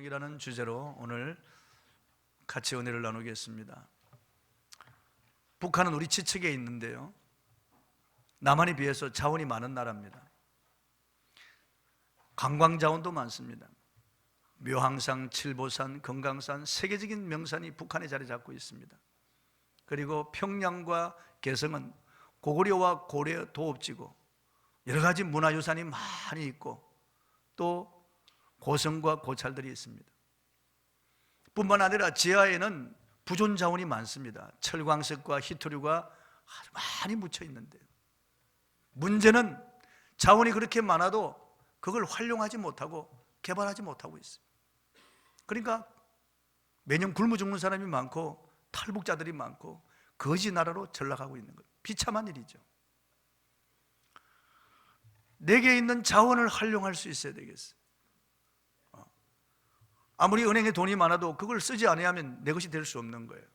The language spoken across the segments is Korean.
축복이라는 주제로 오늘 같이 은혜를 나누겠습니다. 북한은 우리 지척에 있는데요, 남한에 비해서 자원이 많은 나라입니다. 관광자원도 많습니다. 묘항산, 칠보산, 금강산, 세계적인 명산이 북한에 자리 잡고 있습니다. 그리고 평양과 개성은 고구려와 고려 도읍지고 여러 가지 문화유산이 많이 있고 또 고성과 고찰들이 있습니다. 뿐만 아니라 지하에는 부존 자원이 많습니다. 철광석과 희토류가 아주 많이 묻혀 있는데요, 문제는 자원이 그렇게 많아도 그걸 활용하지 못하고 개발하지 못하고 있어요. 그러니까 매년 굶어 죽는 사람이 많고 탈북자들이 많고 거지 나라로 전락하고 있는 거예요. 비참한 일이죠. 내게 있는 자원을 활용할 수 있어야 되겠어요. 아무리 은행에 돈이 많아도 그걸 쓰지 않으면 내 것이 될 수 없는 거예요.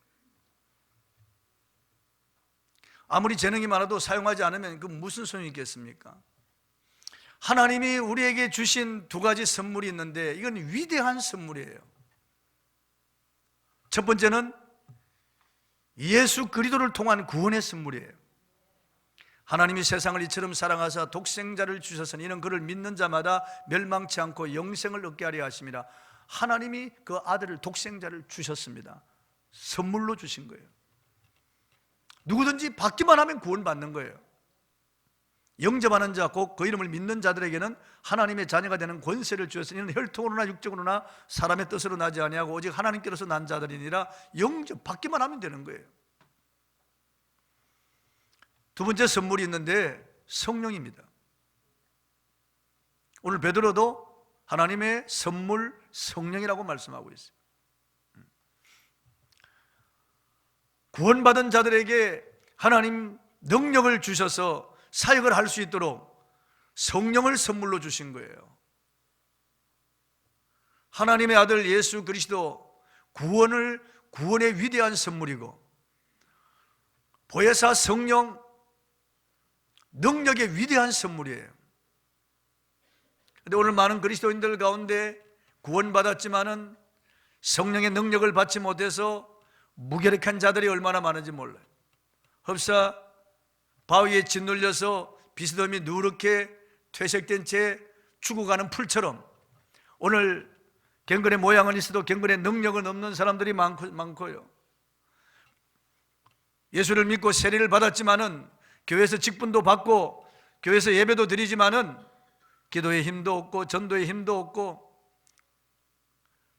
아무리 재능이 많아도 사용하지 않으면 그 무슨 소용이 있겠습니까? 하나님이 우리에게 주신 두 가지 선물이 있는데 이건 위대한 선물이에요. 첫 번째는 예수 그리스도를 통한 구원의 선물이에요. 하나님이 세상을 이처럼 사랑하사 독생자를 주셨으니 이는 그를 믿는 자마다 멸망치 않고 영생을 얻게 하려 하심이라. 하나님이 그 아들을, 독생자를 주셨습니다. 선물로 주신 거예요. 누구든지 받기만 하면 구원받는 거예요. 영접하는 자, 곧 그 이름을 믿는 자들에게는 하나님의 자녀가 되는 권세를 주셨으니 이는 혈통으로나 육적으로나 사람의 뜻으로 나지 아니하고 오직 하나님께로서 난 자들이니라. 영접, 받기만 하면 되는 거예요. 두 번째 선물이 있는데 성령입니다. 오늘 베드로도 하나님의 선물 성령이라고 말씀하고 있어요. 구원받은 자들에게 하나님 능력을 주셔서 사역을 할 수 있도록 성령을 선물로 주신 거예요. 하나님의 아들 예수 그리스도 구원의 위대한 선물이고 보혜사 성령 능력의 위대한 선물이에요. 그런데 오늘 많은 그리스도인들 가운데 구원받았지만은 성령의 능력을 받지 못해서 무기력한 자들이 얼마나 많은지 몰라요. 흡사 바위에 짓눌려서 비스듬히 누렇게 퇴색된 채 죽어가는 풀처럼 오늘 경건의 모양은 있어도 경건의 능력은 없는 사람들이 많고요. 예수를 믿고 세례를 받았지만은 교회에서 직분도 받고 교회에서 예배도 드리지만은 기도의 힘도 없고 전도의 힘도 없고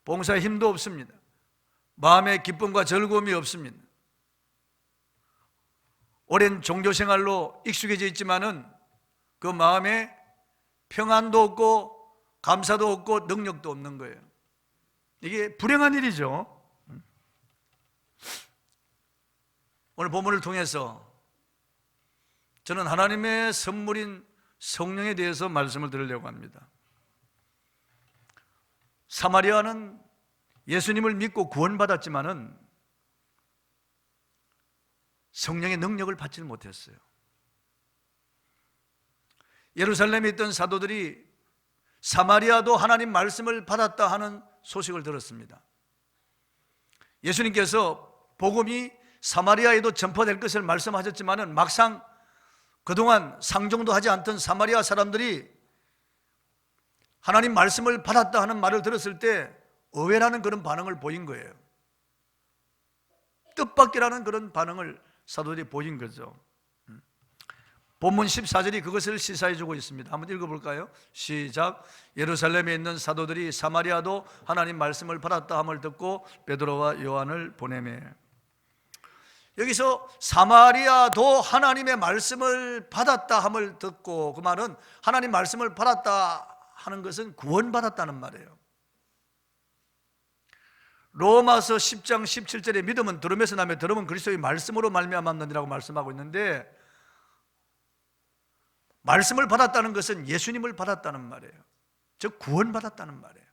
봉사의 힘도 없습니다. 마음의 기쁨과 즐거움이 없습니다. 오랜 종교생활로 익숙해져 있지만은 그 마음에 평안도 없고 감사도 없고 능력도 없는 거예요. 이게 불행한 일이죠. 오늘 본문을 통해서 저는 하나님의 선물인 성령에 대해서 말씀을 드리려고 합니다. 사마리아는 예수님을 믿고 구원받았지만은 성령의 능력을 받지를 못했어요. 예루살렘에 있던 사도들이 사마리아도 하나님 말씀을 받았다 하는 소식을 들었습니다. 예수님께서 복음이 사마리아에도 전파될 것을 말씀하셨지만은 막상 그동안 상종도 하지 않던 사마리아 사람들이 하나님 말씀을 받았다 하는 말을 들었을 때 의외라는 그런 반응을 보인 거예요. 뜻밖이라는 그런 반응을 사도들이 보인 거죠. 본문 14절이 그것을 시사해 주고 있습니다. 한번 읽어볼까요? 시작. 예루살렘에 있는 사도들이 사마리아도 하나님 말씀을 받았다 함을 듣고 베드로와 요한을 보내매. 여기서 사마리아도 하나님의 말씀을 받았다 함을 듣고, 그 말은 하나님 말씀을 받았다 하는 것은 구원받았다는 말이에요. 로마서 10장 17절에 믿음은 들음에서 나며 들음은 그리스도의 말씀으로 말미암았느니라고 말씀하고 있는데, 말씀을 받았다는 것은 예수님을 받았다는 말이에요. 즉 구원받았다는 말이에요.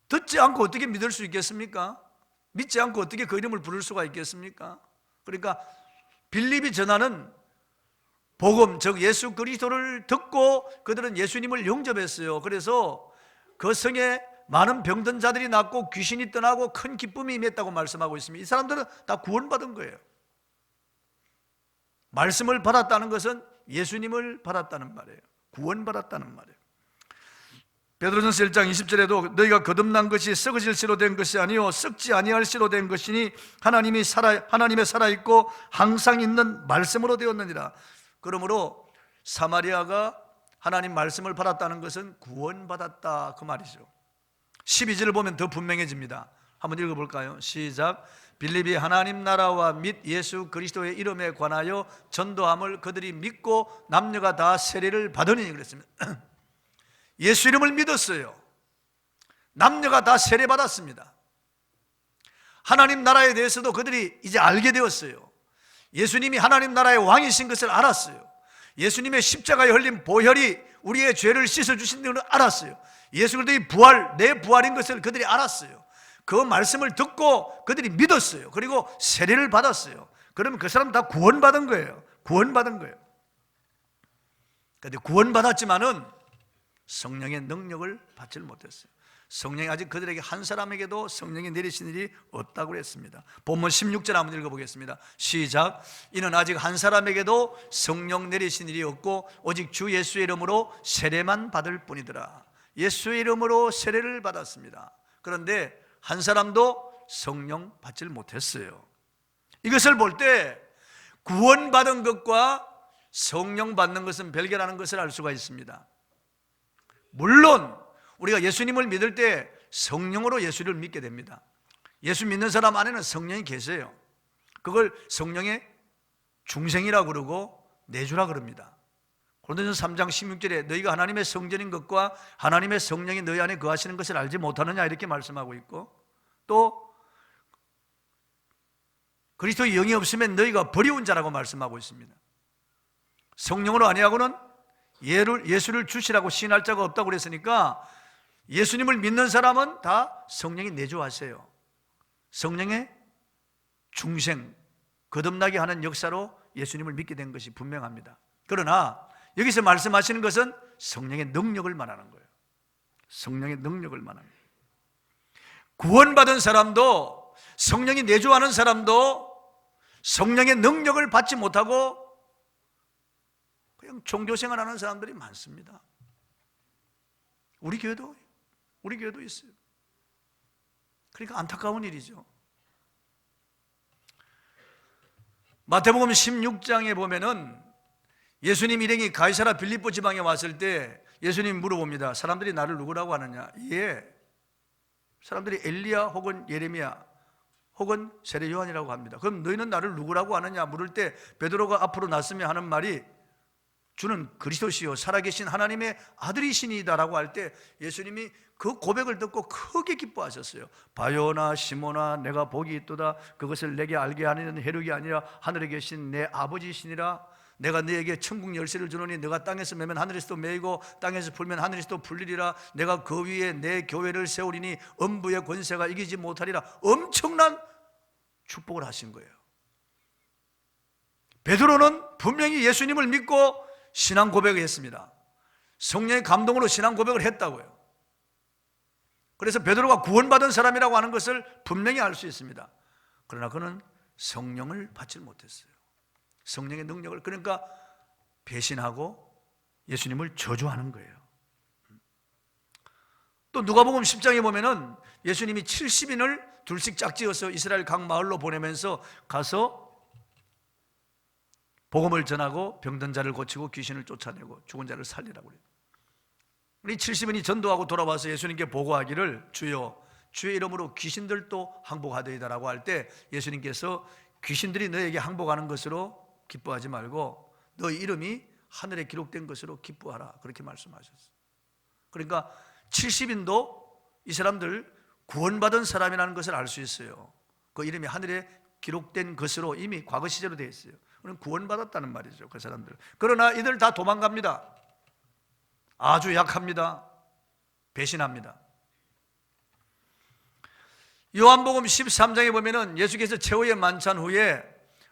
듣지 않고 어떻게 믿을 수 있겠습니까? 믿지 않고 어떻게 그 이름을 부를 수가 있겠습니까? 그러니까 빌립이 전하는 복음, 즉 예수 그리스도를 듣고 그들은 예수님을 영접했어요. 그래서 그 성에 많은 병든 자들이 낫고 귀신이 떠나고 큰 기쁨이 임했다고 말씀하고 있습니다. 이 사람들은 다 구원받은 거예요. 말씀을 받았다는 것은 예수님을 받았다는 말이에요. 구원받았다는 말이에요. 베드로전서 1장 20절에도 너희가 거듭난 것이 썩어질 씨로 된 것이 아니요 썩지 아니할 씨로 된 것이니 하나님에 살아있고 항상 있는 말씀으로 되었느니라. 그러므로 사마리아가 하나님 말씀을 받았다는 것은 구원받았다 그 말이죠. 12절을 보면 더 분명해집니다. 한번 읽어볼까요? 시작. 빌립이 하나님 나라와 및 예수 그리스도의 이름에 관하여 전도함을 그들이 믿고 남녀가 다 세례를 받으니 그랬습니다. 예수 이름을 믿었어요. 남녀가 다 세례 받았습니다. 하나님 나라에 대해서도 그들이 이제 알게 되었어요. 예수님이 하나님 나라의 왕이신 것을 알았어요. 예수님의 십자가에 흘린 보혈이 우리의 죄를 씻어주신 것을 알았어요. 예수 그리스도의 부활, 내 부활인 것을 그들이 알았어요. 그 말씀을 듣고 그들이 믿었어요. 그리고 세례를 받았어요. 그러면 그 사람 다 구원받은 거예요. 구원받은 거예요. 그런데 구원받았지만은 성령의 능력을 받지 못했어요. 성령이 아직 그들에게 한 사람에게도 성령이 내리신 일이 없다고 그랬습니다. 본문 16절 한번 읽어보겠습니다. 시작. 이는 아직 한 사람에게도 성령 내리신 일이 없고 오직 주 예수의 이름으로 세례만 받을 뿐이더라. 예수의 이름으로 세례를 받았습니다. 그런데 한 사람도 성령 받질 못했어요. 이것을 볼 때 구원받은 것과 성령 받는 것은 별개라는 것을 알 수가 있습니다. 물론 우리가 예수님을 믿을 때 성령으로 예수를 믿게 됩니다. 예수 믿는 사람 안에는 성령이 계세요. 그걸 성령의 중생이라고 그러고 내주라 그럽니다. 고린도전서 3장 16절에 너희가 하나님의 성전인 것과 하나님의 성령이 너희 안에 거하시는 것을 알지 못하느냐 이렇게 말씀하고 있고, 또 그리스도의 영이 없으면 너희가 버리운 자라고 말씀하고 있습니다. 성령으로 아니하고는 예수를 주시라고 시인할 자가 없다고 그랬으니까 예수님을 믿는 사람은 다 성령이 내주하세요. 성령의 중생, 거듭나게 하는 역사로 예수님을 믿게 된 것이 분명합니다. 그러나 여기서 말씀하시는 것은 성령의 능력을 말하는 거예요. 성령의 능력을 말하는 거예요. 구원받은 사람도, 성령이 내주하는 사람도 성령의 능력을 받지 못하고 그냥 종교생활하는 사람들이 많습니다. 우리 교회도 있어요. 그러니까 안타까운 일이죠. 마태복음 16장에 보면은 예수님 일행이 가이사라 빌립보 지방에 왔을 때 예수님이 물어봅니다. 사람들이 나를 누구라고 하느냐? 예, 사람들이 엘리야 혹은 예레미야 혹은 세례 요한이라고 합니다. 그럼 너희는 나를 누구라고 하느냐 물을 때 베드로가 앞으로 나서며 하는 말이 주는 그리스도시요 살아계신 하나님의 아들이시니이다라고 할 때 예수님이 그 고백을 듣고 크게 기뻐하셨어요. 바요나 시모나 내가 복이 있도다. 그것을 내게 알게 하는 혈육이 아니라 하늘에 계신 내 아버지시니라. 내가 너에게 천국 열쇠를 주노니 너가 땅에서 매면 하늘에서도 매이고 땅에서 풀면 하늘에서도 풀리리라. 내가 그 위에 내 교회를 세우리니 음부의 권세가 이기지 못하리라. 엄청난 축복을 하신 거예요. 베드로는 분명히 예수님을 믿고 신앙 고백을 했습니다. 성령의 감동으로 신앙 고백을 했다고요. 그래서 베드로가 구원받은 사람이라고 하는 것을 분명히 알 수 있습니다. 그러나 그는 성령을 받지 못했어요. 성령의 능력을, 그러니까 배신하고 예수님을 저주하는 거예요. 또 누가복음 10장에 보면은 예수님이 70인을 둘씩 짝지어서 이스라엘 각 마을로 보내면서 가서 복음을 전하고 병든 자를 고치고 귀신을 쫓아내고 죽은 자를 살리라고 그래요. 우리 70인이 전도하고 돌아와서 예수님께 보고하기를 주여 주의 이름으로 귀신들도 항복하되이다라고 할 때 예수님께서 귀신들이 너에게 항복하는 것으로 기뻐하지 말고 너의 이름이 하늘에 기록된 것으로 기뻐하라 그렇게 말씀하셨어요. 그러니까 70인도 이 사람들 구원받은 사람이라는 것을 알 수 있어요. 그 이름이 하늘에 기록된 것으로 이미 과거 시제로 되어 있어요. 그럼 구원받았다는 말이죠, 그 사람들. 그러나 이들 다 도망갑니다. 아주 약합니다. 배신합니다. 요한복음 13장에 보면은 예수께서 최후의 만찬 후에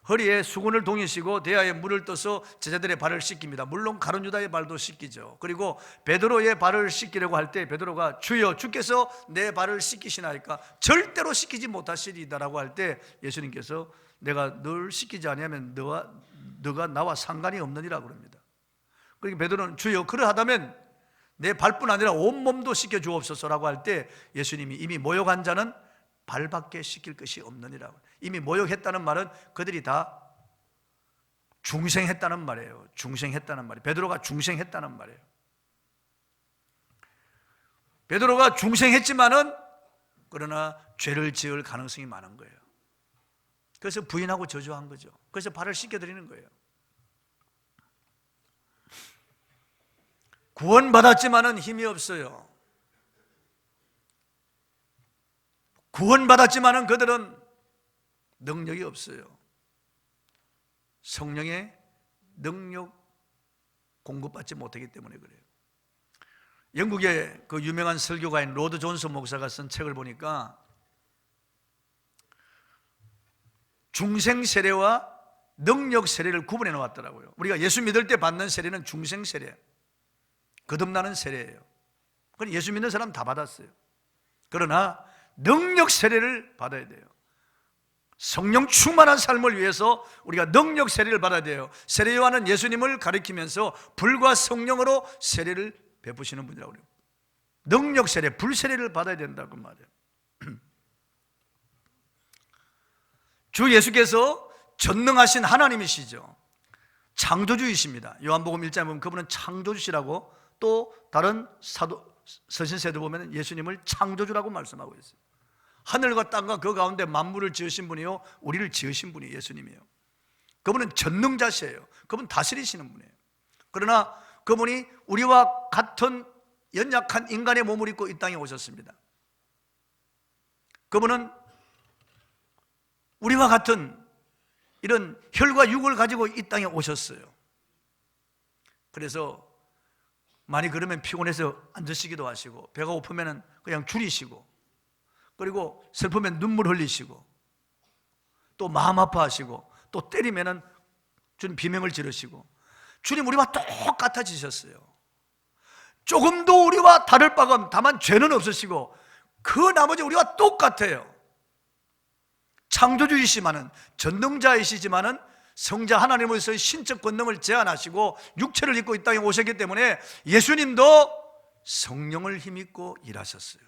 허리에 수건을 동이시고 대야에 물을 떠서 제자들의 발을 씻깁니다. 물론 가룟 유다의 발도 씻기죠. 그리고 베드로의 발을 씻기려고 할 때 베드로가 주여 주께서 내 발을 씻기시나이까? 절대로 씻기지 못하시리다라고 할 때 예수님께서 내가 널 씻기지 아니하면 너가 나와 상관이 없느니라 그럽니다. 그러니까 베드로는 주여 그러하다면 내 발뿐 아니라 온몸도 씻겨 주옵소서라고 할 때 예수님이 이미 모욕한 자는 발밖에 씻길 것이 없느니라. 이미 모욕했다는 말은 그들이 다 중생했다는 말이에요. 중생했다는 말이에요. 베드로가 중생했다는 말이에요. 베드로가 중생했지만은 그러나 죄를 지을 가능성이 많은 거예요. 그래서 부인하고 저주한 거죠. 그래서 발을 씻겨드리는 거예요. 구원받았지만은 힘이 없어요. 구원받았지만은 그들은 능력이 없어요. 성령의 능력 공급받지 못하기 때문에 그래요. 영국의 그 유명한 설교가인 로드 존스 목사가 쓴 책을 보니까 중생 세례와 능력 세례를 구분해 놓았더라고요. 우리가 예수 믿을 때 받는 세례는 중생 세례, 거듭나는 세례예요. 그건 예수 믿는 사람 다 받았어요. 그러나 능력 세례를 받아야 돼요. 성령 충만한 삶을 위해서 우리가 능력 세례를 받아야 돼요. 세례 요한은 예수님을 가리키면서 불과 성령으로 세례를 베푸시는 분이라고 그래요. 능력 세례, 불 세례를 받아야 된다고 말이에요. 주 예수께서 전능하신 하나님이시죠. 창조주이십니다. 요한복음 1장에 보면 그분은 창조주시라고, 또 다른 서신서에도 보면 예수님을 창조주라고 말씀하고 있어요. 하늘과 땅과 그 가운데 만물을 지으신 분이요, 우리를 지으신 분이 예수님이에요. 그분은 전능자시에요. 그분 다스리시는 분이에요. 그러나 그분이 우리와 같은 연약한 인간의 몸을 입고 이 땅에 오셨습니다. 그분은 우리와 같은 이런 혈과 육을 가지고 이 땅에 오셨어요. 그래서 많이 그러면 피곤해서 앉으시기도 하시고, 배가 고프면 그냥 줄이시고, 그리고 슬프면 눈물 흘리시고, 또 마음 아파하시고, 또 때리면 주님 비명을 지르시고, 주님 우리와 똑같아지셨어요. 조금도 우리와 다를 바가 없는, 다만 죄는 없으시고 그 나머지 우리와 똑같아요. 창조주이시지만은, 전능자이시지만은 성자 하나님으로서의 신적 권능을 제한하시고 육체를 입고 이 땅에 오셨기 때문에 예수님도 성령을 힘입고 일하셨어요.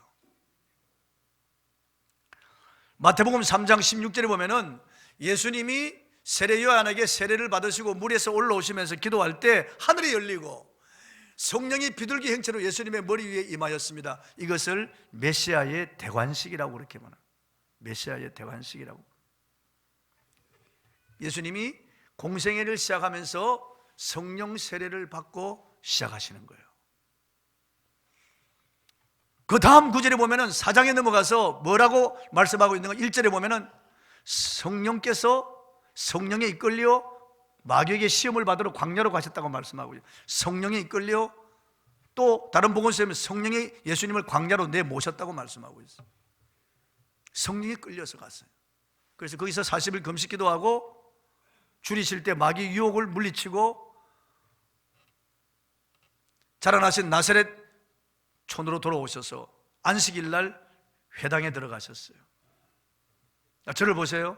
마태복음 3장 16절에 보면은 예수님이 세례 요한에게 세례를 받으시고 물에서 올라오시면서 기도할 때 하늘이 열리고 성령이 비둘기 형체로 예수님의 머리 위에 임하였습니다. 이것을 메시아의 대관식이라고 그렇게 말합니다. 메시아의 대관식이라고. 예수님이 공생애를 시작하면서 성령 세례를 받고 시작하시는 거예요. 그 다음 구절에 보면은 4장에 넘어가서 뭐라고 말씀하고 있는 가 1절에 보면은 성령께서 성령에 이끌려 마귀에게 시험을 받으러 광야로 가셨다고 말씀하고요. 성령에 이끌려, 또 다른 복음서에 보면 성령이 예수님을 광야로 내모셨다고 말씀하고 있어요. 성령에 끌려서 갔어요. 그래서 거기서 40일 금식 기도하고 줄이실 때 마귀 유혹을 물리치고 자라나신 나사렛 촌으로 돌아오셔서 안식일 날 회당에 들어가셨어요. 저를 보세요.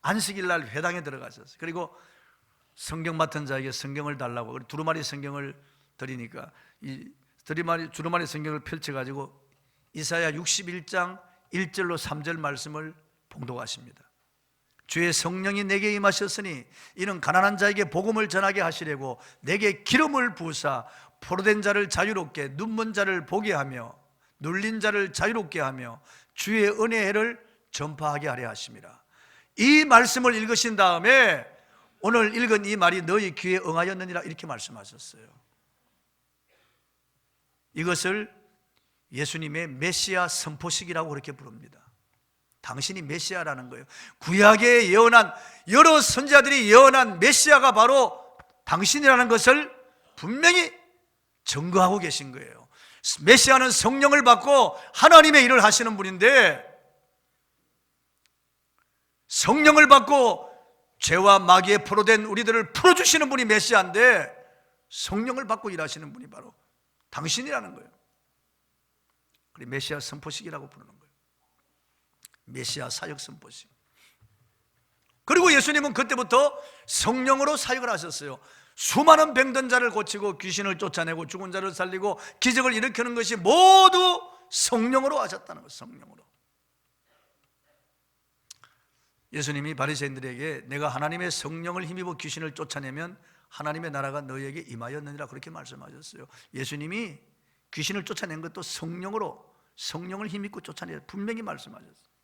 안식일 날 회당에 들어가셨어요. 그리고 성경 맡은 자에게 성경을 달라고, 두루마리 성경을 드리니까 이 두루마리 성경을 펼쳐가지고 이사야 61장 1절로 3절 말씀을 봉독하십니다. 주의 성령이 내게 임하셨으니 이는 가난한 자에게 복음을 전하게 하시려고 내게 기름을 부으사 포로된 자를 자유롭게, 눈먼 자를 보게 하며 눌린 자를 자유롭게 하며 주의 은혜의 해를 전파하게 하려 하심이라. 이 말씀을 읽으신 다음에 오늘 읽은 이 말이 너희 귀에 응하였느니라 이렇게 말씀하셨어요. 이것을 예수님의 메시아 선포식이라고 그렇게 부릅니다. 당신이 메시아라는 거예요. 구약에 예언한, 여러 선지자들이 예언한 메시아가 바로 당신이라는 것을 분명히 증거하고 계신 거예요. 메시아는 성령을 받고 하나님의 일을 하시는 분인데, 성령을 받고 죄와 마귀에 포로된 우리들을 풀어주시는 분이 메시아인데 성령을 받고 일하시는 분이 바로 당신이라는 거예요. 그리고 메시아 선포식이라고 부르는 거예요. 메시아 사역 선포식. 그리고 예수님은 그때부터 성령으로 사역을 하셨어요. 수많은 병든 자를 고치고 귀신을 쫓아내고 죽은 자를 살리고 기적을 일으키는 것이 모두 성령으로 하셨다는 거예요. 성령으로. 예수님이 바리새인들에게 내가 하나님의 성령을 힘입어 귀신을 쫓아내면 하나님의 나라가 너희에게 임하였느니라 그렇게 말씀하셨어요. 예수님이 귀신을 쫓아낸 것도 성령을 힘입고 쫓아내요. 분명히 말씀하셨어요.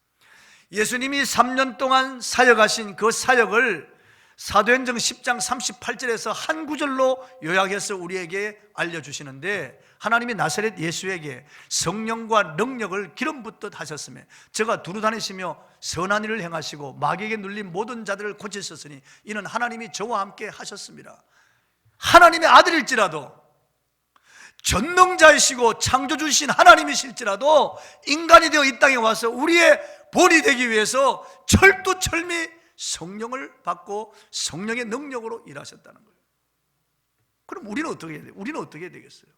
예수님이 3년 동안 사역하신 그 사역을 사도행전 10장 38절에서 한 구절로 요약해서 우리에게 알려주시는데, 하나님이 나사렛 예수에게 성령과 능력을 기름 붓듯 하셨으며 저가 두루 다니시며 선한 일을 행하시고 마귀에게 눌린 모든 자들을 고치셨으니 이는 하나님이 저와 함께 하셨습니다. 하나님의 아들일지라도, 전능자이시고 창조주신 하나님이실지라도 인간이 되어 이 땅에 와서 우리의 본이 되기 위해서 철두철미 성령을 받고 성령의 능력으로 일하셨다는 거예요. 그럼 우리는 어떻게 해야 돼요? 우리는 어떻게 해야 되겠어요?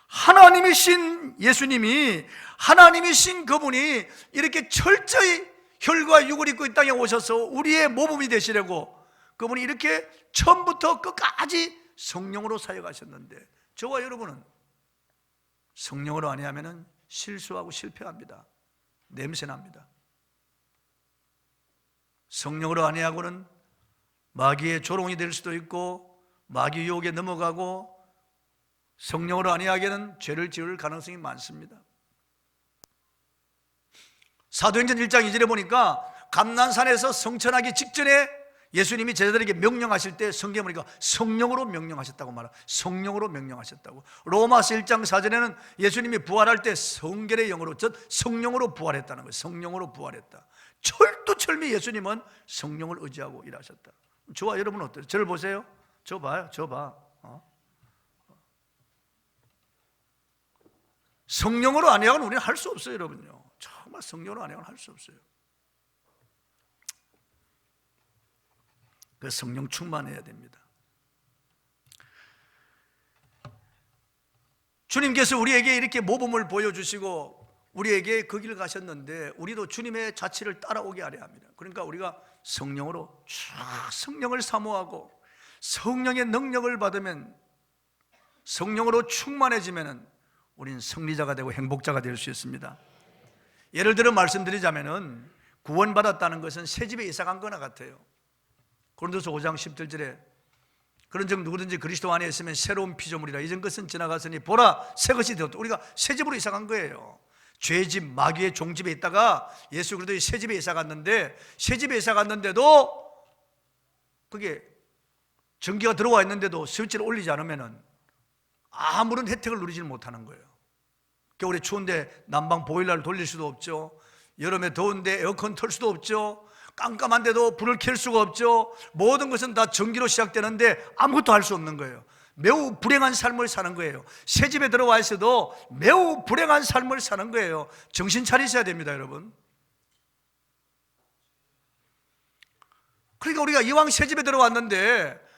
하나님이신 예수님이, 하나님이신 그분이 이렇게 철저히 혈과 육을 입고 이 땅에 오셔서 우리의 모범이 되시려고 그분이 이렇게 처음부터 끝까지 성령으로 사역하셨는데, 저와 여러분은 성령으로 아니하면 실수하고 실패합니다. 냄새납니다. 성령으로 아니하고는 마귀의 조롱이 될 수도 있고 마귀 유혹에 넘어가고, 성령으로 아니하게는 죄를 지을 가능성이 많습니다. 사도행전 1장 2절에 보니까 감난산에서 성천하기 직전에 예수님이 제자들에게 명령하실 때 성경에 보니까 성령으로 명령하셨다고 말합니다. 성령으로 명령하셨다고. 로마서 1장 4절에는 예수님이 부활할 때 성결의 영으로, 즉 성령으로 부활했다는 거예요. 성령으로 부활했다. 철두철미 예수님은 성령을 의지하고 일하셨다. 저와 여러분은 어때요? 저를 보세요. 저 봐요. 저 봐. 성령으로 아니하고는 우리는 할 수 없어요, 여러분요. 정말 성령으로 아니하고는 할 수 없어요. 그 성령 충만해야 됩니다. 주님께서 우리에게 이렇게 모범을 보여주시고 우리에게 그 길을 가셨는데, 우리도 주님의 자취를 따라오게 하려 합니다. 그러니까 우리가 성령으로 쫙 성령을 사모하고 성령의 능력을 받으면, 성령으로 충만해지면 우리는 승리자가 되고 행복자가 될 수 있습니다. 예를 들어 말씀드리자면, 구원받았다는 것은 새집에 이사간 거나 같아요. 고린도서 5장 17절에 그런즉 누구든지 그리스도 안에 있으면 새로운 피조물이라, 이전 것은 지나갔으니 보라 새 것이 되었다. 우리가 새집으로 이사간 거예요. 죄집, 마귀의 종집에 있다가 예수 그리스도의 새집에 이사갔는데, 새집에 이사갔는데도 그게 전기가 들어와 있는데도 스위치를 올리지 않으면 아무런 혜택을 누리지 못하는 거예요. 겨울에 추운데 난방 보일러를 돌릴 수도 없죠. 여름에 더운데 에어컨 틀 수도 없죠. 깜깜한데도 불을 켤 수가 없죠. 모든 것은 다 전기로 시작되는데 아무것도 할 수 없는 거예요. 매우 불행한 삶을 사는 거예요. 새 집에 들어와 있어도 매우 불행한 삶을 사는 거예요. 정신 차리셔야 됩니다, 여러분. 그러니까 우리가 이왕 새 집에 들어왔는데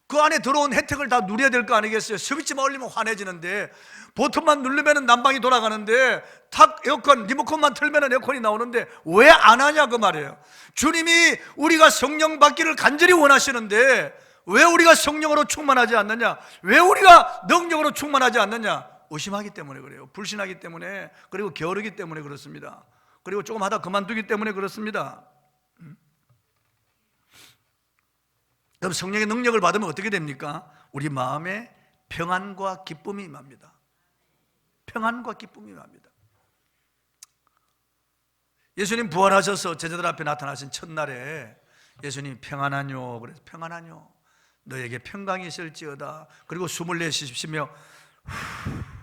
그 안에 들어온 혜택을 다 누려야 될 거 아니겠어요? 스위치만 올리면 환해지는데, 버튼만 누르면 난방이 돌아가는데, 탁 에어컨 리모컨만 틀면 에어컨이 나오는데 왜 안 하냐 그 말이에요. 주님이 우리가 성령 받기를 간절히 원하시는데 왜 우리가 성령으로 충만하지 않느냐? 왜 우리가 능력으로 충만하지 않느냐? 의심하기 때문에 그래요. 불신하기 때문에, 그리고 게으르기 때문에 그렇습니다. 그리고 조금 하다 그만두기 때문에 그렇습니다. 그럼 성령의 능력을 받으면 어떻게 됩니까? 우리 마음에 평안과 기쁨이 임합니다. 평안과 기쁨이 임합니다. 예수님 부활하셔서 제자들 앞에 나타나신 첫날에 예수님이 평안하뇨 그래서 평안하뇨 너에게 평강이 있을지어다. 그리고 숨을 내쉬시며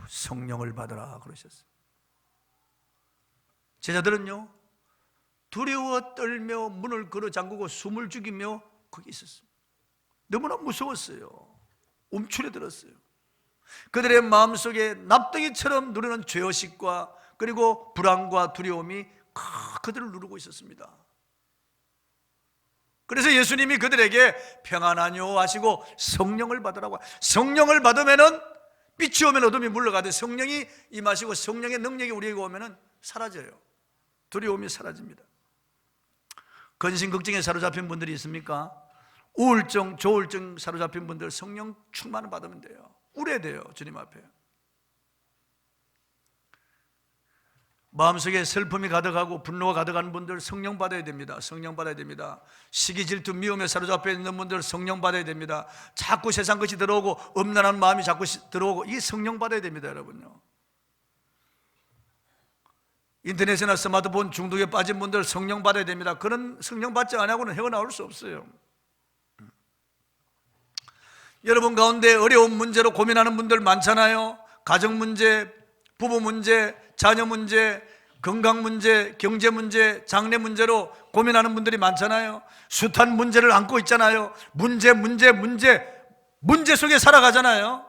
성령을 받으라 그러셨어요. 제자들은요 두려워 떨며 문을 걸어 잠그고 숨을 죽이며 거기 있었습니다. 너무나 무서웠어요. 움츠려들었어요. 그들의 마음속에 납덩이처럼 누르는 죄의식과 그리고 불안과 두려움이 그들을 누르고 있었습니다. 그래서 예수님이 그들에게 평안하뇨 하시고 성령을 받으라고. 성령을 받으면은 빛이 오면 어둠이 물러가되 성령이 임하시고 성령의 능력이 우리에게 오면은 사라져요. 두려움이 사라집니다. 근심걱정에 사로잡힌 분들이 있습니까? 우울증, 조울증 사로잡힌 분들 성령 충만을 받으면 돼요. 울어야 돼요, 주님 앞에. 마음속에 슬픔이 가득하고 분노가 가득한 분들 성령 받아야 됩니다. 성령 받아야 됩니다. 시기, 질투, 미움에 사로잡혀 있는 분들 성령 받아야 됩니다. 자꾸 세상 것이 들어오고 음란한 마음이 자꾸 들어오고, 이 성령 받아야 됩니다, 여러분요. 인터넷이나 스마트폰 중독에 빠진 분들 성령 받아야 됩니다. 그런 성령 받지 않고는 헤어나올 수 없어요. 여러분 가운데 어려운 문제로 고민하는 분들 많잖아요. 가정 문제, 부부 문제, 자녀 문제, 건강 문제, 경제 문제, 장래 문제로 고민하는 분들이 많잖아요. 숱한 문제를 안고 있잖아요. 문제 속에 살아가잖아요.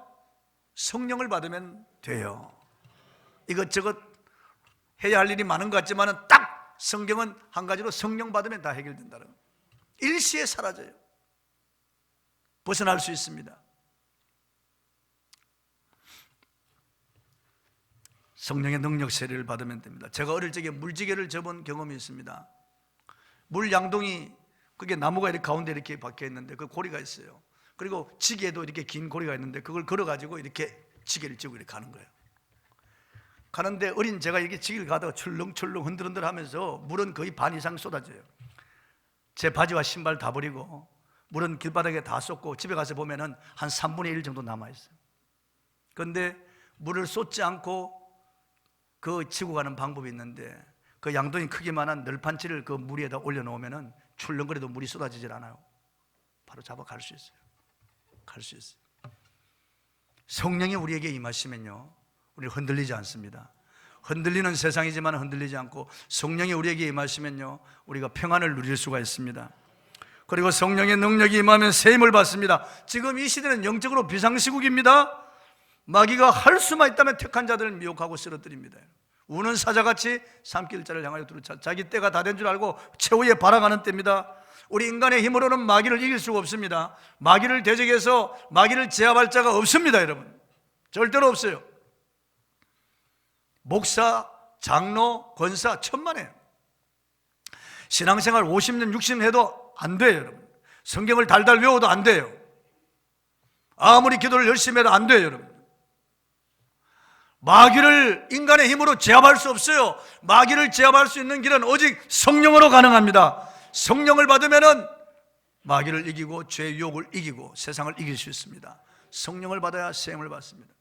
성령을 받으면 돼요. 이것저것 해야 할 일이 많은 것 같지만 딱 성경은 한 가지로 성령 받으면 다 해결된다는 거예요. 일시에 사라져요. 벗어날 수 있습니다. 성령의 능력 세례를 받으면 됩니다. 제가 어릴 적에 물지개를 접은 경험이 있습니다. 물 양동이, 그게 나무가 이렇게 가운데 이렇게 박혀 있는데 그 고리가 있어요. 그리고 지게에도 이렇게 긴 고리가 있는데 그걸 걸어가지고 이렇게 지게를 지고 이렇게 가는 거예요. 가는데 어린 제가 이렇게 지게를 가다가 철렁철렁 흔들흔들 하면서 물은 거의 반 이상 쏟아져요. 제 바지와 신발 다 버리고 물은 길바닥에 다 쏟고 집에 가서 보면은 한 3분의 1 정도 남아있어요. 그런데 물을 쏟지 않고 그 지고 가는 방법이 있는데, 그 양동이 크기만한 널판치를 그 물 위에다 올려놓으면은 출렁거려도 물이 쏟아지질 않아요. 바로 잡아 갈 수 있어요. 갈 수 있어요. 성령이 우리에게 임하시면요, 우리 흔들리지 않습니다. 흔들리는 세상이지만 흔들리지 않고 성령이 우리에게 임하시면요, 우리가 평안을 누릴 수가 있습니다. 그리고 성령의 능력이 임하면 세임을 받습니다. 지금 이 시대는 영적으로 비상시국입니다. 마귀가 할 수만 있다면 택한 자들을 미혹하고 쓰러뜨립니다. 우는 사자같이 삼킬 자를 향하여 두루차. 자기 때가 다 된 줄 알고 최후에 발악하는 때입니다. 우리 인간의 힘으로는 마귀를 이길 수가 없습니다. 마귀를 대적해서 마귀를 제압할 자가 없습니다, 여러분. 절대로 없어요. 목사, 장로, 권사 천만에요. 신앙생활 50년, 60년 해도 안 돼요, 여러분. 성경을 달달 외워도 안 돼요. 아무리 기도를 열심히 해도 안 돼요, 여러분. 마귀를 인간의 힘으로 제압할 수 없어요. 마귀를 제압할 수 있는 길은 오직 성령으로 가능합니다. 성령을 받으면은 마귀를 이기고 죄의 유혹을 이기고 세상을 이길 수 있습니다. 성령을 받아야 세임을 받습니다.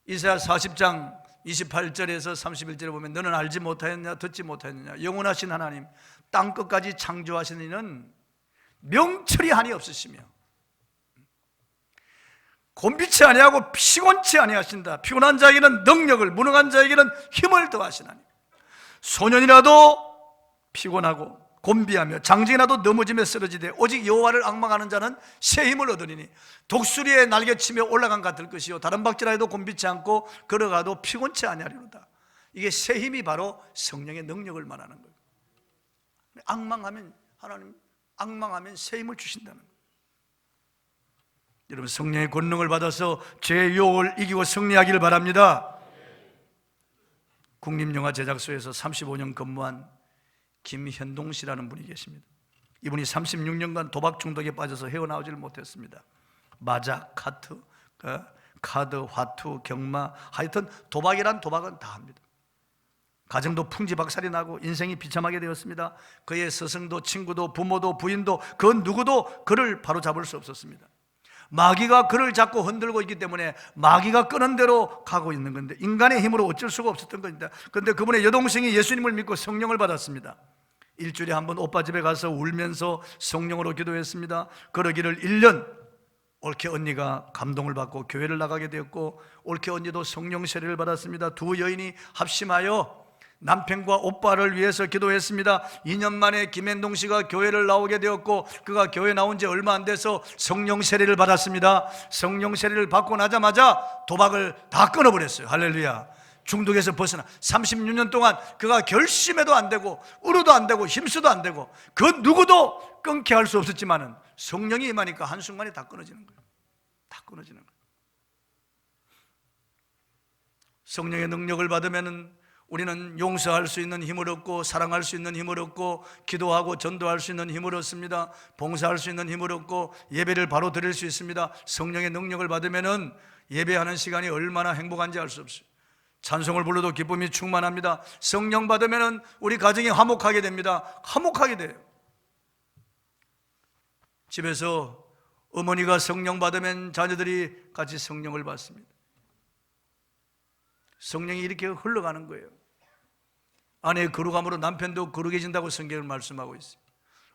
이사야 40장 28절에서 31절에 보면 너는 알지 못하였느냐 듣지 못하였느냐 영원하신 하나님 땅 끝까지 창조하신 이는 명철이 한이 없으시며 곤비치 아니하고 피곤치 아니하신다. 피곤한 자에게는 능력을, 무능한 자에게는 힘을 더하시나니 소년이라도 피곤하고 곤비하며 장정이라도 넘어지며 쓰러지되 오직 여호와를 앙망하는 자는 새 힘을 얻으리니 독수리의 날개치며 올라간 같을 것이요 다른 박질하여도 곤비치 않고 걸어가도 피곤치 아니하리로다. 이게 새 힘이 바로 성령의 능력을 말하는 거예요. 앙망하면 하나님, 앙망하면 새 힘을 주신다는 거예요. 여러분 성령의 권능을 받아서 죄의 유혹을 이기고 승리하기를 바랍니다. 국립영화 제작소에서 35년 근무한 김현동 씨라는 분이 계십니다. 이분이 36년간 도박 중독에 빠져서 헤어나오지를 못했습니다. 마작, 카드, 화투, 경마, 하여튼 도박이란 도박은 다 합니다. 가정도 풍지박살이 나고 인생이 비참하게 되었습니다. 그의 스승도 친구도 부모도 부인도 그 누구도 그를 바로잡을 수 없었습니다. 마귀가 그를 잡고 흔들고 있기 때문에 마귀가 끄는 대로 가고 있는 건데 인간의 힘으로 어쩔 수가 없었던 겁니다. 그런데 그분의 여동생이 예수님을 믿고 성령을 받았습니다. 일주일에 한 번 오빠 집에 가서 울면서 성령으로 기도했습니다. 그러기를 1년 올케 언니가 감동을 받고 교회를 나가게 되었고 올케 언니도 성령 세례를 받았습니다. 두 여인이 합심하여 남편과 오빠를 위해서 기도했습니다. 2년 만에 김현동 씨가 교회를 나오게 되었고 그가 교회 나온 지 얼마 안 돼서 성령 세례를 받았습니다. 성령 세례를 받고 나자마자 도박을 다 끊어버렸어요. 할렐루야. 중독에서 벗어나 36년 동안 그가 결심해도 안 되고 울어도 안 되고 힘써도 안 되고 그 누구도 끊게 할 수 없었지만은 성령이 임하니까 한순간에 다 끊어지는 거예요. 다 끊어지는 거예요. 성령의 능력을 받으면은 우리는 용서할 수 있는 힘을 얻고 사랑할 수 있는 힘을 얻고 기도하고 전도할 수 있는 힘을 얻습니다. 봉사할 수 있는 힘을 얻고 예배를 바로 드릴 수 있습니다. 성령의 능력을 받으면은 예배하는 시간이 얼마나 행복한지 알 수 없어요. 찬송을 불러도 기쁨이 충만합니다. 성령 받으면은 우리 가정이 화목하게 됩니다. 화목하게 돼요. 집에서 어머니가 성령 받으면 자녀들이 같이 성령을 받습니다. 성령이 이렇게 흘러가는 거예요. 아내의 거룩함으로 남편도 거룩해진다고 성경을 말씀하고 있어요.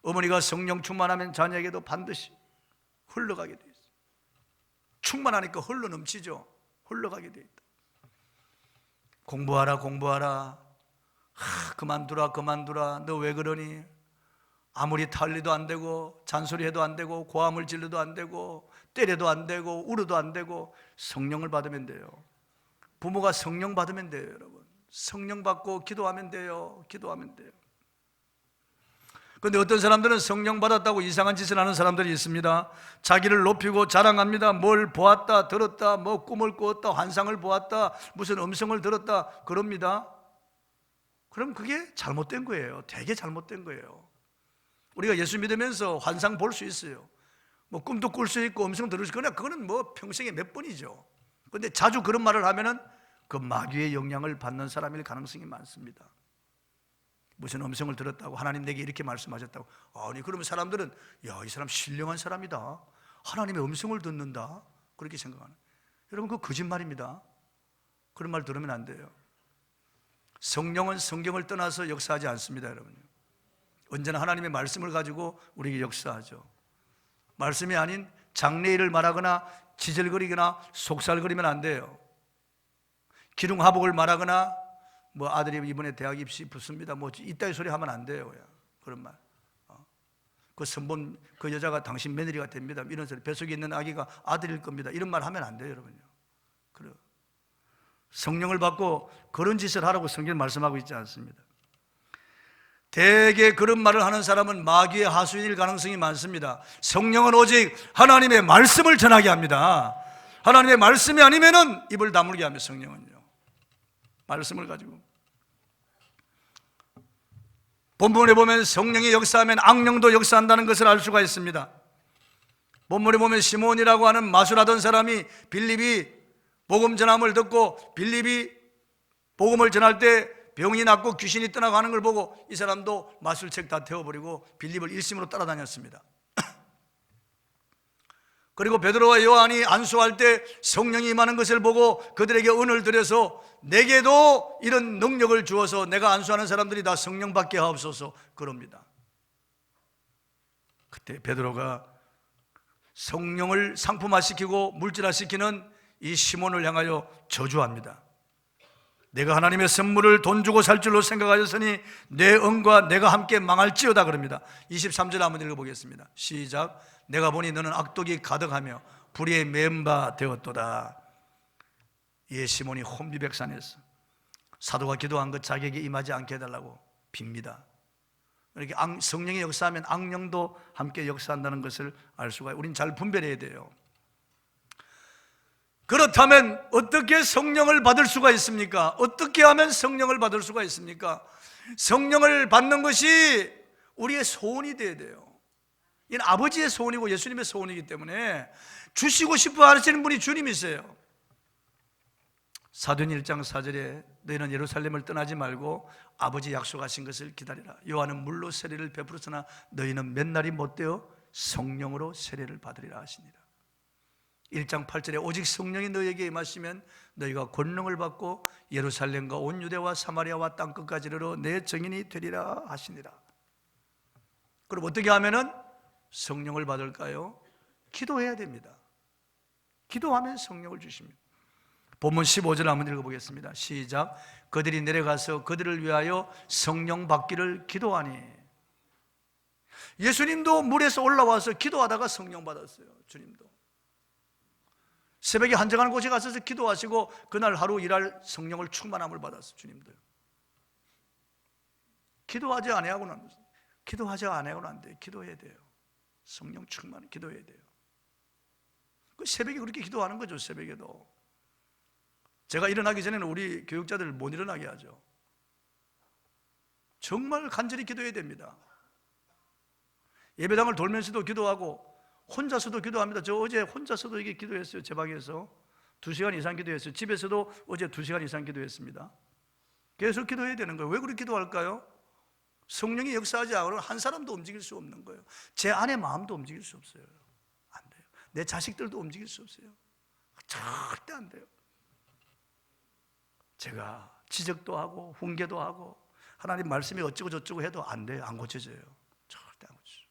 어머니가 성령 충만하면 자녀에게도 반드시 흘러가게 되어 있어요. 충만하니까 흘러 넘치죠. 흘러가게 되어 있다. 공부하라 공부하라. 그만두라 그만두라. 너 왜 그러니? 아무리 탈리도 안 되고 잔소리해도 안 되고 고함을 질러도 안 되고 때려도 안 되고 울어도 안 되고 성령을 받으면 돼요. 부모가 성령 받으면 돼요, 여러분. 성령 받고 기도하면 돼요. 기도하면 돼요. 그런데 어떤 사람들은 성령 받았다고 이상한 짓을 하는 사람들이 있습니다. 자기를 높이고 자랑합니다. 뭘 보았다 들었다, 뭐 꿈을 꾸었다, 환상을 보았다, 무슨 음성을 들었다 그럽니다. 그럼 그게 잘못된 거예요. 되게 잘못된 거예요. 우리가 예수 믿으면서 환상 볼 수 있어요. 뭐 꿈도 꿀 수 있고 음성 들을 수 있고 그거는 뭐 평생에 몇 번이죠. 그런데 자주 그런 말을 하면은 그 마귀의 영향을 받는 사람일 가능성이 많습니다. 무슨 음성을 들었다고 하나님 내게 이렇게 말씀하셨다고. 아니 그러면 사람들은 야, 이 사람 신령한 사람이다. 하나님의 음성을 듣는다. 그렇게 생각하는. 여러분 그거 거짓말입니다. 그런 말 들으면 안 돼요. 성령은 성경을 떠나서 역사하지 않습니다, 여러분. 언제나 하나님의 말씀을 가지고 우리에게 역사하죠. 말씀이 아닌 장래일을 말하거나 지절거리거나 속살거리면 안 돼요. 기둥하복을 말하거나 뭐 아들이 이번에 대학 입시 붙습니다 뭐 이따위 소리 하면 안 돼요. 그런 말. 그 선본 그 여자가 당신 며느리가 됩니다 이런 소리. 뱃속에 있는 아기가 아들일 겁니다 이런 말 하면 안 돼요, 여러분요. 그래요. 성령을 받고 그런 짓을 하라고 성경이 말씀하고 있지 않습니다. 대개 그런 말을 하는 사람은 마귀의 하수인일 가능성이 많습니다. 성령은 오직 하나님의 말씀을 전하게 합니다. 하나님의 말씀이 아니면은 입을 다물게 합니다. 성령은요. 말씀을 가지고. 본문에 보면 성령이 역사하면 악령도 역사한다는 것을 알 수가 있습니다. 본문에 보면 시몬이라고 하는 마술하던 사람이 빌립이 복음 전함을 듣고 빌립이 복음을 전할 때 병이 낫고 귀신이 떠나가는 걸 보고 이 사람도 마술책 다 태워버리고 빌립을 일심으로 따라다녔습니다. 그리고 베드로와 요한이 안수할 때 성령이 임하는 것을 보고 그들에게 은을 드려서 내게도 이런 능력을 주어서 내가 안수하는 사람들이 다 성령 받게 하옵소서 그럽니다. 그때 베드로가 성령을 상품화시키고 물질화시키는 이 시몬을 향하여 저주합니다. 내가 하나님의 선물을 돈 주고 살 줄로 생각하였으니 내 은과 내가 함께 망할지어다 그럽니다. 23절 한번 읽어보겠습니다. 시작. 내가 보니 너는 악독이 가득하며 불의에 매은 바 되었도다. 예, 시몬이 혼비백산했어. 사도가 기도한 것 자기에게 임하지 않게 해달라고 빕니다. 이렇게 성령이 역사하면 악령도 함께 역사한다는 것을 알 수가 있어요. 우린 잘 분별해야 돼요. 그렇다면 어떻게 성령을 받을 수가 있습니까? 어떻게 하면 성령을 받을 수가 있습니까? 성령을 받는 것이 우리의 소원이 되어야 돼요. 이건 아버지의 소원이고 예수님의 소원이기 때문에 주시고 싶어 하시는 분이 주님이세요. 사도행 1장 4절에 너희는 예루살렘을 떠나지 말고 아버지 약속하신 것을 기다리라. 요한은 물로 세례를 베풀었으나 너희는 몇 날이 못되어 성령으로 세례를 받으리라 하시니라. 1장 8절에 오직 성령이 너희에게 임하시면 너희가 권능을 받고 예루살렘과 온 유대와 사마리아와 땅끝까지 이르러 내 증인이 되리라 하시니라. 그럼 어떻게 하면은 성령을 받을까요? 기도해야 됩니다. 기도하면 성령을 주십니다. 본문 15절 한번 읽어보겠습니다. 시작. 그들이 내려가서 그들을 위하여 성령 받기를 기도하니. 예수님도 물에서 올라와서 기도하다가 성령 받았어요. 주님도. 새벽에 한정한 곳에 가서 기도하시고 그날 하루 일할 성령을 충만함을 받았어. 주님도요. 기도하지 않아야고는 안 돼요. 기도해야 돼요. 성령 충만 기도해야 돼요. 그 새벽에 그렇게 기도하는 거죠. 새벽에도 제가 일어나기 전에는 우리 교육자들을 못 일어나게 하죠. 정말 간절히 기도해야 됩니다. 예배당을 돌면서도 기도하고 혼자서도 기도합니다. 저 어제 혼자서도 이게 기도했어요. 제 방에서 2시간 이상 기도했어요. 집에서도 어제 2시간 이상 기도했습니다. 계속 기도해야 되는 거예요. 왜 그렇게 기도할까요? 성령이 역사하지 않으면 한 사람도 움직일 수 없는 거예요. 제 아내 마음도 움직일 수 없어요. 안 돼요. 내 자식들도 움직일 수 없어요. 절대 안 돼요. 제가 지적도 하고 훈계도 하고 하나님 말씀이 어쩌고 저쩌고 해도 안 돼요. 안 고쳐져요. 절대 안 고쳐져요.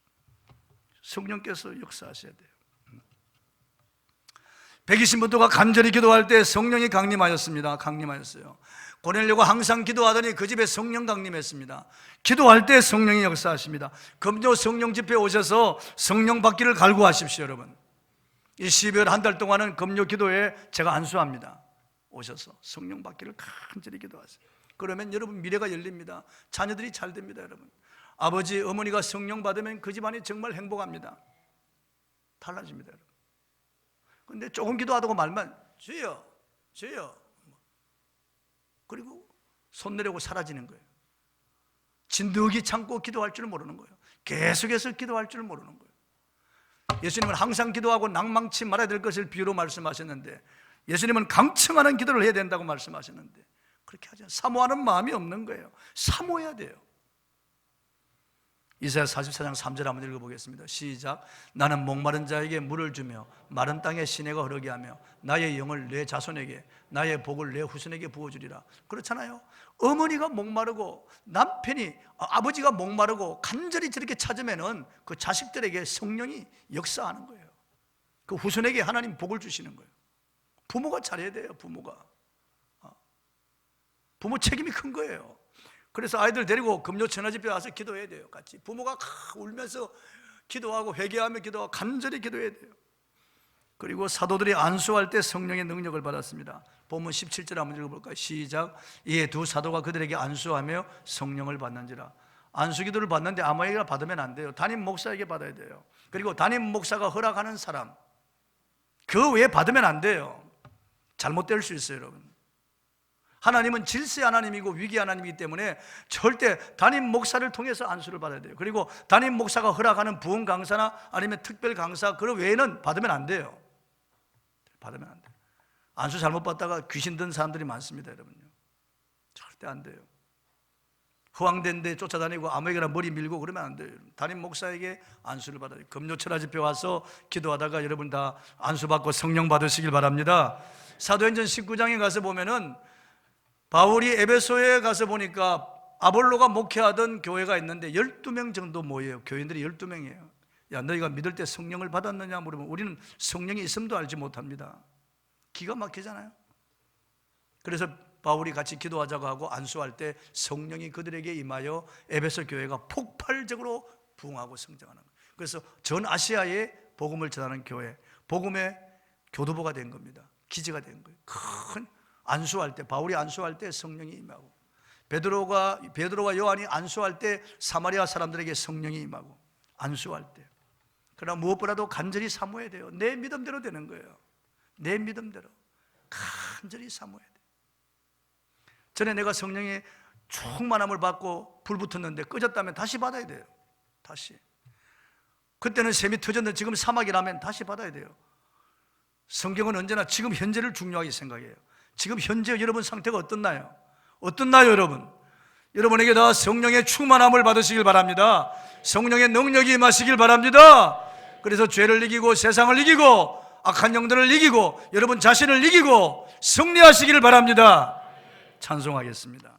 성령께서 역사하셔야 돼요. 120분도가 간절히 기도할 때 성령이 강림하였습니다. 강림하였어요. 고넬료가 항상 기도하더니 그 집에 성령 강림했습니다. 기도할 때 성령이 역사하십니다. 금요 성령 집회에 오셔서 성령 받기를 갈구하십시오. 여러분, 이 12월 한 달 동안은 금요 기도에 제가 안수합니다. 오셔서 성령 받기를 간절히 기도하세요. 그러면 여러분 미래가 열립니다. 자녀들이 잘 됩니다. 여러분, 아버지 어머니가 성령 받으면 그 집안이 정말 행복합니다. 달라집니다. 여러분. 근데 조금 기도하다고 말만 주여 주여 그리고 손 내려고 사라지는 거예요. 진득이 참고 기도할 줄 모르는 거예요. 계속해서 기도할 줄 모르는 거예요. 예수님은 항상 기도하고 낭망치 말아야 될 것을 비유로 말씀하셨는데, 예수님은 강청하는 기도를 해야 된다고 말씀하셨는데 그렇게 하지 않아요. 사모하는 마음이 없는 거예요. 사모해야 돼요. 이사야 44장 3절 한번 읽어보겠습니다. 시작. 나는 목마른 자에게 물을 주며 마른 땅에 시내가 흐르게 하며 나의 영을 내 자손에게 나의 복을 내 후손에게 부어주리라. 그렇잖아요. 어머니가 목마르고 남편이 아버지가 목마르고 간절히 저렇게 찾으면은 그 자식들에게 성령이 역사하는 거예요. 그 후손에게 하나님 복을 주시는 거예요. 부모가 잘해야 돼요. 부모 책임이 큰 거예요. 그래서 아이들 데리고 금요 천하집회 와서 기도해야 돼요. 같이 부모가 울면서 기도하고 회개하며 기도하고 간절히 기도해야 돼요. 그리고 사도들이 안수할 때 성령의 능력을 받았습니다. 본문 17절 한번 읽어볼까요? 시작. 이에 두 사도가 그들에게 안수하며 성령을 받는지라. 안수기도를 받는데 아무에게나 받으면 안 돼요. 담임 목사에게 받아야 돼요. 그리고 담임 목사가 허락하는 사람 그 외에 받으면 안 돼요. 잘못될 수 있어요. 여러분, 하나님은 질서 하나님이고 위기 하나님이기 때문에 절대 담임 목사를 통해서 안수를 받아야 돼요. 그리고 담임 목사가 허락하는 부흥 강사나 아니면 특별 강사 그 외에는 받으면 안 돼요. 받으면 안 돼요. 안수 잘못 받다가 귀신 든 사람들이 많습니다. 여러분요, 절대 안 돼요. 허황된 데 쫓아다니고 아무에게나 머리 밀고 그러면 안 돼요. 담임 목사에게 안수를 받아야 돼요. 금요철화 집회 와서 기도하다가 여러분 다 안수 받고 성령 받으시길 바랍니다. 사도행전 19장에 가서 보면은 바울이 에베소에 가서 보니까 아볼로가 목회하던 교회가 있는데 12명 정도 모여요. 교인들이 12명이에요. 야, 너희가 믿을 때 성령을 받았느냐 물으면 우리는 성령이 있음도 알지 못합니다. 기가 막히잖아요. 그래서 바울이 같이 기도하자고 하고 안수할 때 성령이 그들에게 임하여 에베소 교회가 폭발적으로 부흥하고 성장하는 거예요. 그래서 전 아시아에 복음을 전하는 교회, 복음의 교두보가 된 겁니다. 기지가 된 거예요. 큰 안수할 때, 바울이 안수할 때 성령이 임하고, 베드로와 요한이 안수할 때 사마리아 사람들에게 성령이 임하고, 안수할 때. 그러나 무엇보다도 간절히 사모해야 돼요. 내 믿음대로 되는 거예요. 내 믿음대로 간절히 사모해야 돼요. 전에 내가 성령의 충만함을 받고 불 붙었는데 꺼졌다면 다시 받아야 돼요. 다시. 그때는 샘이 터졌는데 지금 사막이라면 다시 받아야 돼요. 성경은 언제나 지금 현재를 중요하게 생각해요. 지금 현재 여러분 상태가 어떻나요? 여러분? 여러분에게 다 성령의 충만함을 받으시길 바랍니다. 성령의 능력이 임하시길 바랍니다. 그래서 죄를 이기고 세상을 이기고 악한 영들을 이기고 여러분 자신을 이기고 승리하시기를 바랍니다. 찬송하겠습니다.